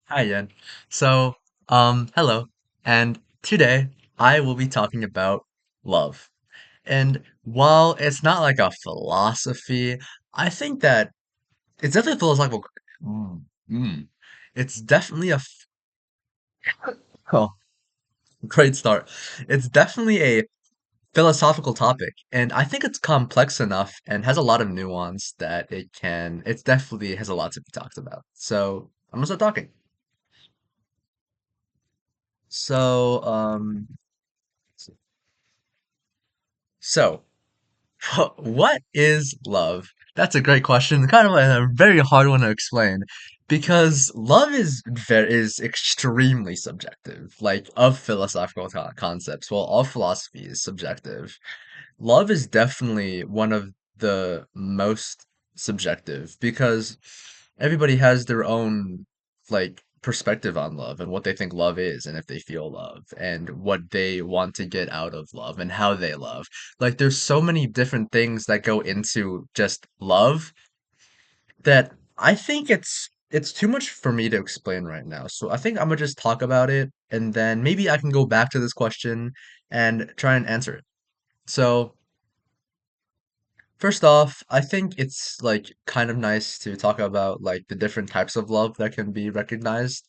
Hi, Yen. So, hello. And today I will be talking about love. And while it's not like a philosophy, I think that it's definitely a philosophical. Mm, mm. It's definitely oh, great start. It's definitely a philosophical topic, and I think it's complex enough and has a lot of nuance that it definitely has a lot to be talked about. So, I'm gonna start talking. So, so. What is love? That's a great question. Kind of a very hard one to explain because love is extremely subjective, like of philosophical concepts. Well, all philosophy is subjective. Love is definitely one of the most subjective because everybody has their own like perspective on love and what they think love is and if they feel love and what they want to get out of love and how they love. Like there's so many different things that go into just love that I think it's too much for me to explain right now. So I think I'm gonna just talk about it and then maybe I can go back to this question and try and answer it. So first off, I think it's like kind of nice to talk about like the different types of love that can be recognized.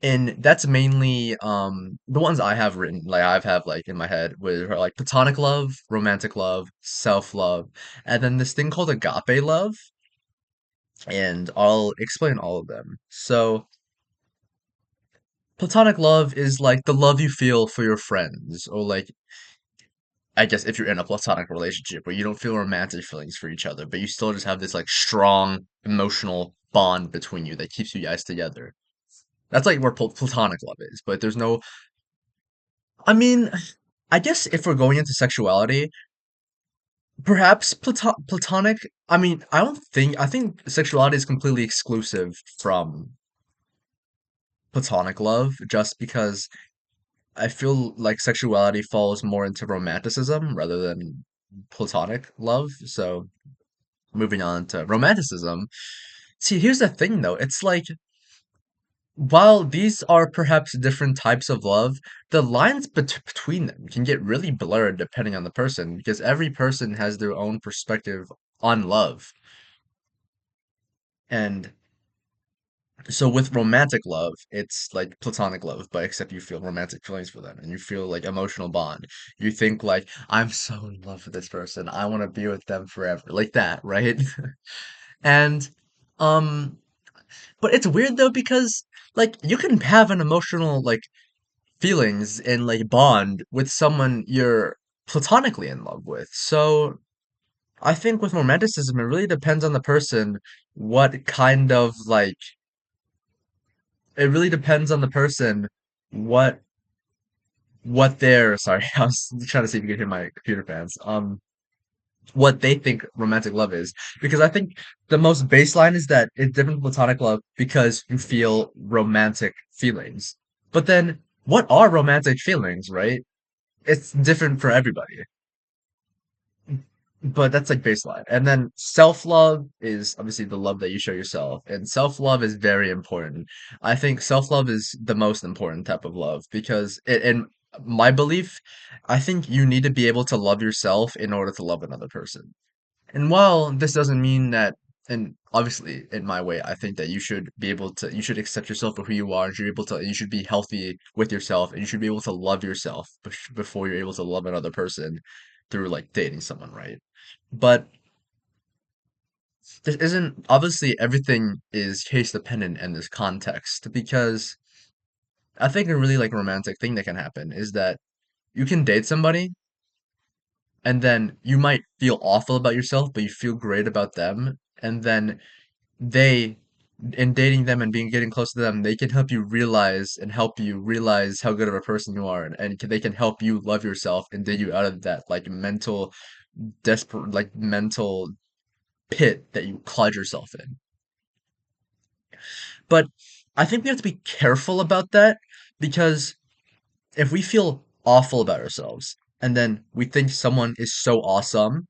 And that's mainly the ones I have written, like I've have like in my head with like platonic love, romantic love, self-love, and then this thing called agape love, and I'll explain all of them. So, platonic love is like the love you feel for your friends or like I guess if you're in a platonic relationship where you don't feel romantic feelings for each other, but you still just have this like strong emotional bond between you that keeps you guys together. That's like where platonic love is, but there's no. I mean, I guess if we're going into sexuality, perhaps platonic. I mean, I don't think. I think sexuality is completely exclusive from platonic love, just because I feel like sexuality falls more into romanticism rather than platonic love. So moving on to romanticism. See, here's the thing though. It's like while these are perhaps different types of love, the lines between them can get really blurred depending on the person because every person has their own perspective on love. And so with romantic love, it's like platonic love, but except you feel romantic feelings for them and you feel like emotional bond. You think like, I'm so in love with this person. I want to be with them forever. Like that, right? And um but it's weird though because like you can have an emotional like feelings and like bond with someone you're platonically in love with. So I think with romanticism, it really depends on the person what kind of like it really depends on the person what what they're sorry, I was trying to see if you could hear my computer fans. What they think romantic love is. Because I think the most baseline is that it's different from platonic love because you feel romantic feelings. But then what are romantic feelings, right? It's different for everybody. But that's like baseline. And then self-love is obviously the love that you show yourself. And self-love is very important. I think self-love is the most important type of love because in my belief, I think you need to be able to love yourself in order to love another person. And while this doesn't mean that, and obviously in my way, I think that you should accept yourself for who you are. You should be healthy with yourself, and you should be able to love yourself before you're able to love another person through like dating someone, right? But this isn't, obviously everything is case dependent in this context because I think a really like romantic thing that can happen is that you can date somebody and then you might feel awful about yourself, but you feel great about them, and then they in dating them and being getting close to them, they can help you realize how good of a person you are, and they can help you love yourself and dig you out of that like mental pit that you clawed yourself in. But I think we have to be careful about that because if we feel awful about ourselves and then we think someone is so awesome,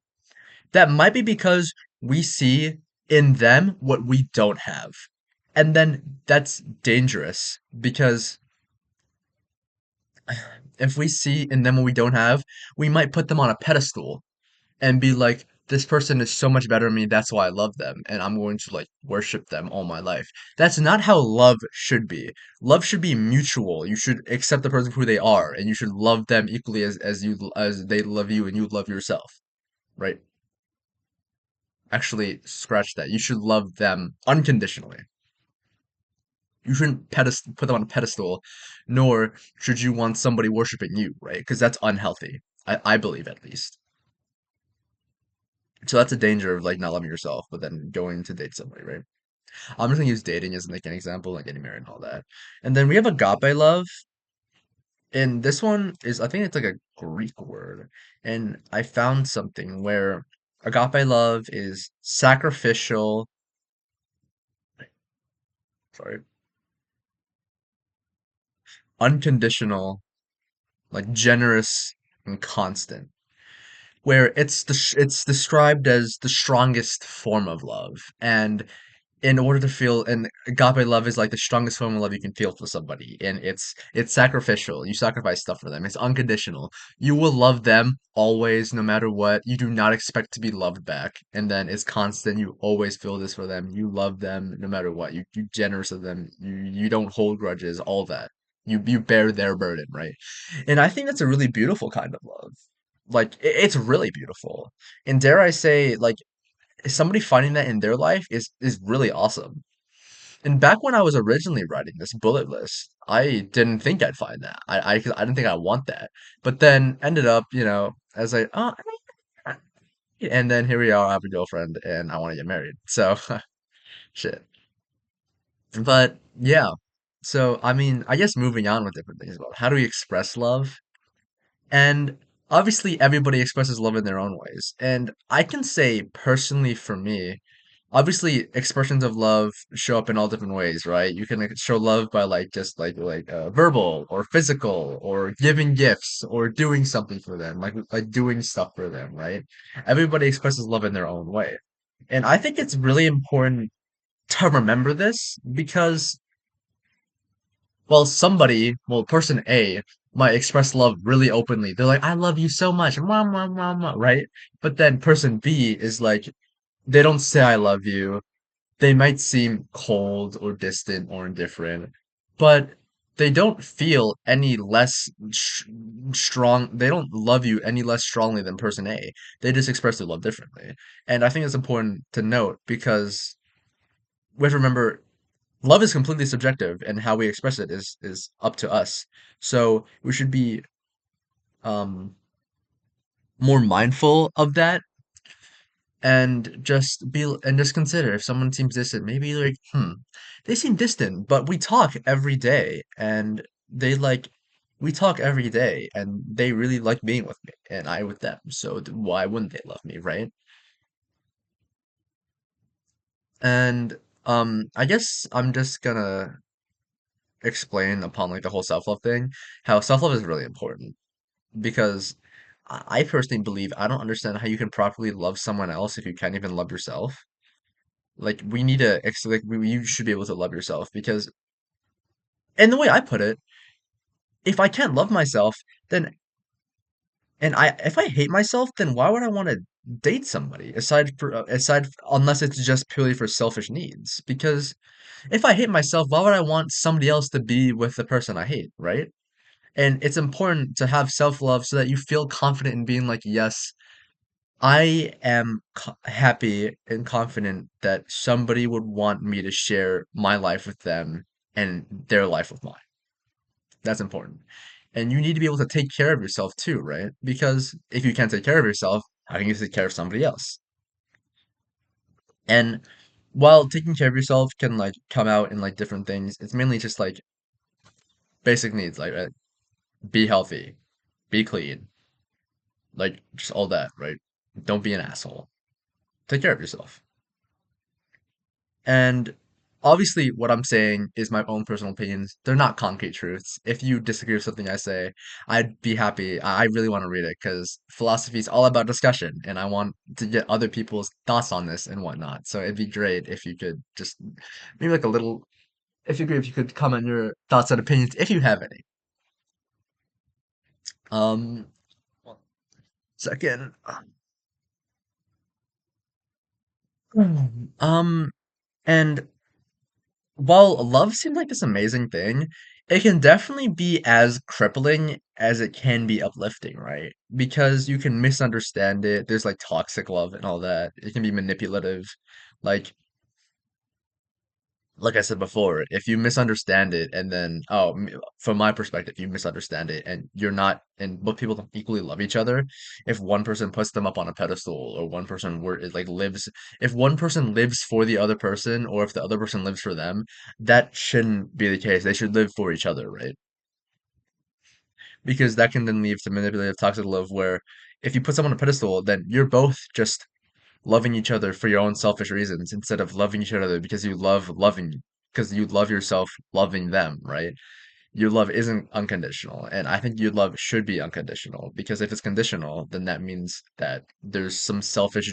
that might be because we see in them what we don't have. And then that's dangerous because if we see in them what we don't have, we might put them on a pedestal and be like, this person is so much better than me, that's why I love them, and I'm going to like worship them all my life. That's not how love should be. Love should be mutual. You should accept the person for who they are, and you should love them equally as they love you and you love yourself, right? Actually, scratch that. You should love them unconditionally. You shouldn't put them on a pedestal, nor should you want somebody worshiping you, right? Because that's unhealthy. I believe at least. So that's a danger of like not loving yourself, but then going to date somebody, right? I'm just gonna use dating as like an example, like getting married and all that. And then we have agape love, and this one is I think it's like a Greek word. And I found something where agape love is sacrificial, sorry, unconditional, like generous and constant. Where it's described as the strongest form of love. And in order to feel and agape love is like the strongest form of love you can feel for somebody, and it's sacrificial. You sacrifice stuff for them. It's unconditional. You will love them always, no matter what. You do not expect to be loved back, and then it's constant. You always feel this for them. You love them no matter what. You generous of them. You don't hold grudges. All that. You bear their burden, right? And I think that's a really beautiful kind of love. Like it's really beautiful, and dare I say, like somebody finding that in their life is really awesome. And back when I was originally writing this bullet list, I didn't think I'd find that. 'Cause I didn't think I want that. But then ended up, as and then here we are, I have a girlfriend and I want to get married. So shit. But yeah. So I mean, I guess moving on with different things about how do we express love? And obviously everybody expresses love in their own ways. And I can say personally for me, obviously expressions of love show up in all different ways, right? You can like, show love by like just verbal or physical or giving gifts or doing something for them, like doing stuff for them, right? Everybody expresses love in their own way. And I think it's really important to remember this because person A might express love really openly. They're like, I love you so much, mwah, mwah, mwah, mwah, right? But then person B is like, they don't say I love you. They might seem cold or distant or indifferent, but they don't feel any less strong. They don't love you any less strongly than person A. They just express their love differently. And I think it's important to note because we have to remember love is completely subjective and how we express it is up to us. So we should be more mindful of that and just consider if someone seems distant, maybe like, they seem distant, but we talk every day and they like we talk every day and they really like being with me and I with them. So why wouldn't they love me, right? And I guess I'm just gonna explain upon like the whole self-love thing, how self-love is really important because I personally believe I don't understand how you can properly love someone else if you can't even love yourself. Like we need to you should be able to love yourself because and the way I put it, if I can't love myself, then and I if I hate myself, then why would I want to date somebody unless it's just purely for selfish needs? Because if I hate myself, why would I want somebody else to be with the person I hate, right? And it's important to have self-love so that you feel confident in being like, yes, I am happy and confident that somebody would want me to share my life with them and their life with mine. That's important. And you need to be able to take care of yourself too, right? Because if you can't take care of yourself, how can you take care of somebody else? And while taking care of yourself can like come out in like different things, it's mainly just like basic needs, like be healthy, be clean, like just all that, right? Don't be an asshole. Take care of yourself. And obviously what I'm saying is my own personal opinions. They're not concrete truths. If you disagree with something I say, I'd be happy. I really want to read it because philosophy is all about discussion, and I want to get other people's thoughts on this and whatnot. So it'd be great if you could just maybe like a little, if you could comment your thoughts and opinions if you have any. Um, one second. Um, and while love seems like this amazing thing, it can definitely be as crippling as it can be uplifting, right? Because you can misunderstand it. There's like toxic love and all that. It can be manipulative. Like like I said before, if you misunderstand it and then from my perspective, you misunderstand it and you're not and both people don't equally love each other, if one person puts them up on a pedestal or one person were like lives if one person lives for the other person or if the other person lives for them, that shouldn't be the case. They should live for each other, right? Because that can then lead to manipulative toxic love where if you put someone on a pedestal, then you're both just loving each other for your own selfish reasons instead of loving each other because because you love yourself loving them, right? Your love isn't unconditional, and I think your love should be unconditional because if it's conditional, then that means that there's some selfish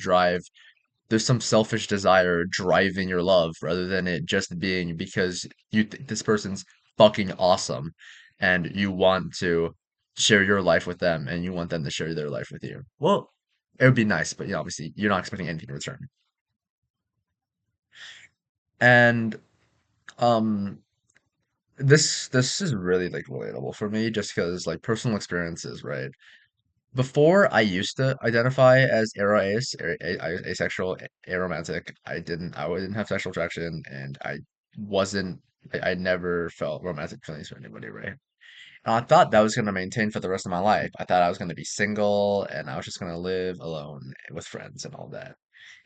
desire driving your love rather than it just being because this person's fucking awesome and you want to share your life with them and you want them to share their life with you. Well, it would be nice, but obviously you're not expecting anything in return. And um this is really like relatable for me just because like personal experiences, right? Before I used to identify as asexual, aromantic. I didn't have sexual attraction and I never felt romantic feelings for anybody, right? And I thought that was going to maintain for the rest of my life. I thought I was going to be single and I was just going to live alone with friends and all that.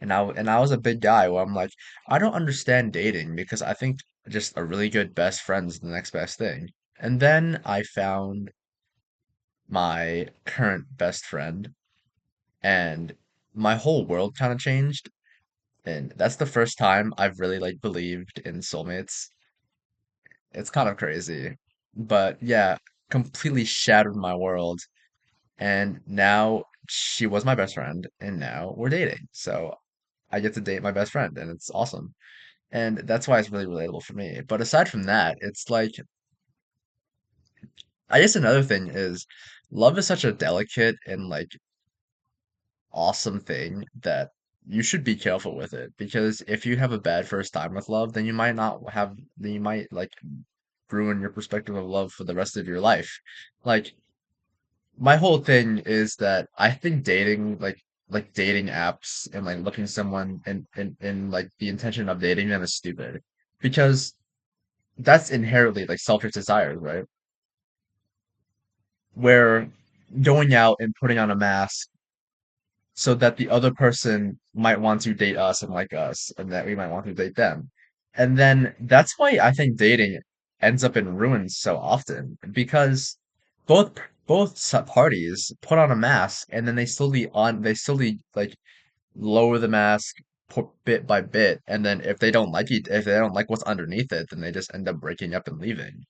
And I was a big guy where I'm like, I don't understand dating because I think just a really good best friend's the next best thing. And then I found my current best friend and my whole world kind of changed. And that's the first time I've really like believed in soulmates. It's kind of crazy. But yeah, completely shattered my world. And now she was my best friend, and now we're dating. So I get to date my best friend, and it's awesome. And that's why it's really relatable for me. But aside from that, it's like, I guess another thing is love is such a delicate and like awesome thing that you should be careful with it because if you have a bad first time with love, then you might like ruin your perspective of love for the rest of your life. Like my whole thing is that I think dating dating apps and like looking someone in like the intention of dating them is stupid because that's inherently like selfish desires, right? Where going out and putting on a mask so that the other person might want to date us and like us, and that we might want to date them. And then that's why I think dating ends up in ruins so often because parties put on a mask and then they slowly like lower the mask bit by bit, and then if they don't like what's underneath it, then they just end up breaking up and leaving.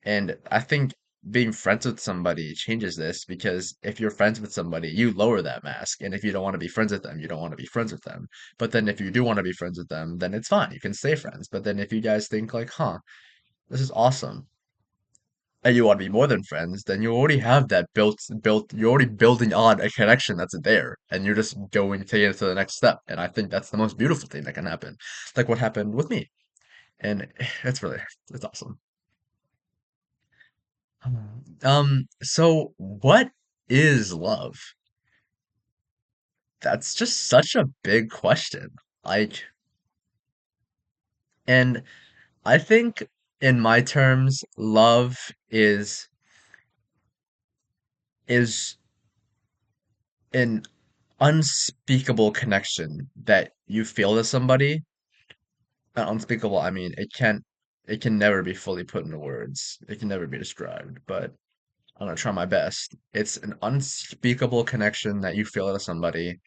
And I think being friends with somebody changes this because if you're friends with somebody, you lower that mask. And if you don't want to be friends with them, you don't want to be friends with them. But then if you do want to be friends with them, then it's fine. You can stay friends. But then if you guys think like, huh, this is awesome, and you want to be more than friends, then you already have that you're already building on a connection that's there. And you're just going to take it to the next step. And I think that's the most beautiful thing that can happen. Like what happened with me. And it's awesome. So what is love? That's just such a big question. Like, and I think in my terms, love is an unspeakable connection that you feel to somebody. Unspeakable, I mean, it can never be fully put into words. It can never be described, but I'm gonna try my best. It's an unspeakable connection that you feel to somebody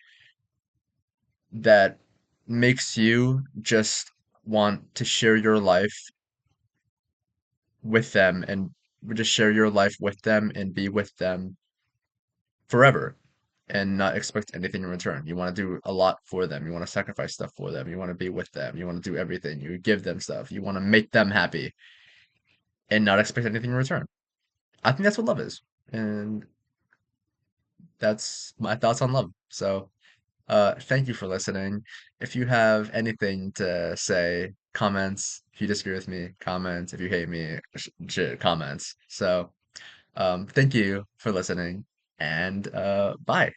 that makes you just want to share your life with them and just share your life with them and be with them forever and not expect anything in return. You want to do a lot for them. You want to sacrifice stuff for them. You want to be with them. You want to do everything. You give them stuff. You want to make them happy and not expect anything in return. I think that's what love is. And that's my thoughts on love. So, thank you for listening. If you have anything to say, comments. If you disagree with me, comments. If you hate me, comments. So, thank you for listening and bye.